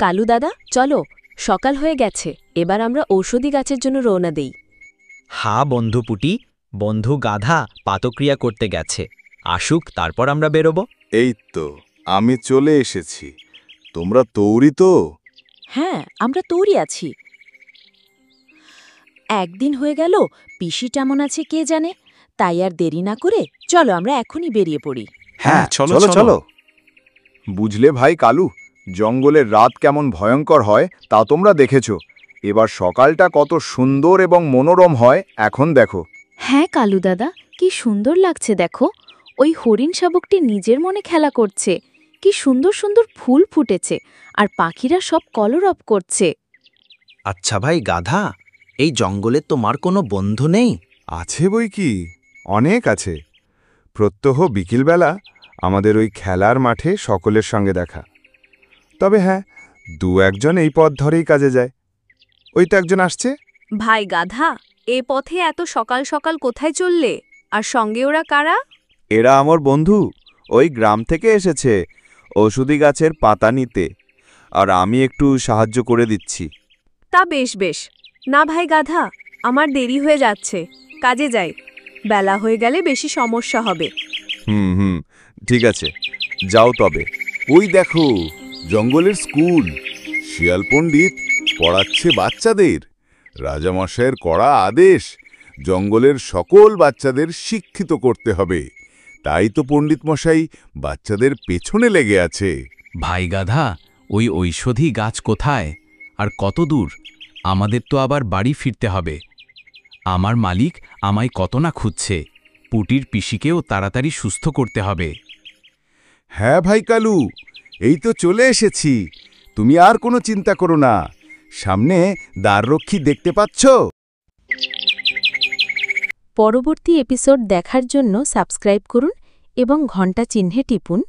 কালু দাদা চলো, সকাল হয়ে গেছে, এবার আমরা ঔষধি গাছের জন্য রওনা দেই। হা বন্ধু পুটি, বন্ধু গাধা পাতক্রিয়া করতে গেছে, আসুক তারপর আমরা বেরোবো। এই তো আমি চলে এসেছি। তোমরা তৈরি তো? হ্যাঁ, আমরা তৈরি আছি। একদিন হয়ে গেল, পিসি কেমন আছে কে জানে। তাই আর দেরি না করে চলো আমরা এখনই বেরিয়ে পড়ি। হ্যাঁ, চলো চলো। বুঝলে ভাই কালু, জঙ্গলের রাত কেমন ভয়ঙ্কর হয় তা তোমরা দেখেছো। এবার সকালটা কত সুন্দর এবং মনোরম হয় এখন দেখো। হ্যাঁ কালু দাদা, কি সুন্দর লাগছে দেখো। ওই হরিণ শাবকটি নিজের মনে খেলা করছে। কি সুন্দর সুন্দর ফুল ফুটেছে, আর পাখিরা সব কলরব করছে। আচ্ছা ভাই গাধা, এই জঙ্গলে তোমার কোনো বন্ধু নেই? আছে বই কি, অনেক আছে। প্রত্যহ বিকেলবেলা আমাদের ওই খেলার মাঠে সকলের সঙ্গে দেখা। তবে হ্যাঁ, দু একজন এই পথ ধরেই কাজে যায়। ওই তো একজন আসছে। ভাই গাধা, এ পথে এত সকাল সকাল কোথায় চললে? আর সঙ্গে ওরা কারা? এরা আমার বন্ধু, ওই গ্রাম থেকে এসেছে ঔষধি গাছের পাতা নিতে, আর আমি একটু সাহায্য করে দিচ্ছি। তা বেশ বেশ। না ভাই গাধা, আমার দেরি হয়ে যাচ্ছে, কাজে যাই। বেলা হয়ে গেলে বেশি সমস্যা হবে। হুম, ঠিক আছে, যাও তবে। ওই দেখো, জঙ্গলের স্কুল। শিয়াল পণ্ডিত পড়াচ্ছে বাচ্চাদের। রাজামশাইয়ের কড়া আদেশ, জঙ্গলের সকল বাচ্চাদের শিক্ষিত করতে হবে। তাই তো পণ্ডিত মশাই বাচ্চাদের পেছনে লেগে আছে। ভাই গাধা, ওই ঔষধি গাছ কোথায় আর কত দূর? আমাদের তো আবার বাড়ি ফিরতে হবে। আমার মালিক আমায় কত না খুঁজছে। পুটির পিসিকেও তাড়াতাড়ি সুস্থ করতে হবে। হ্যাঁ ভাই কালু, এই তো চলে এসেছি। তুমি আর কোনো চিন্তা করো না। সামনে দ্বাররক্ষী দেখতে পাচ্ছ? পরবর্তী এপিসোড দেখার জন্য সাবস্ক্রাইব করুন এবং ঘন্টা চিহ্নে টিপুন।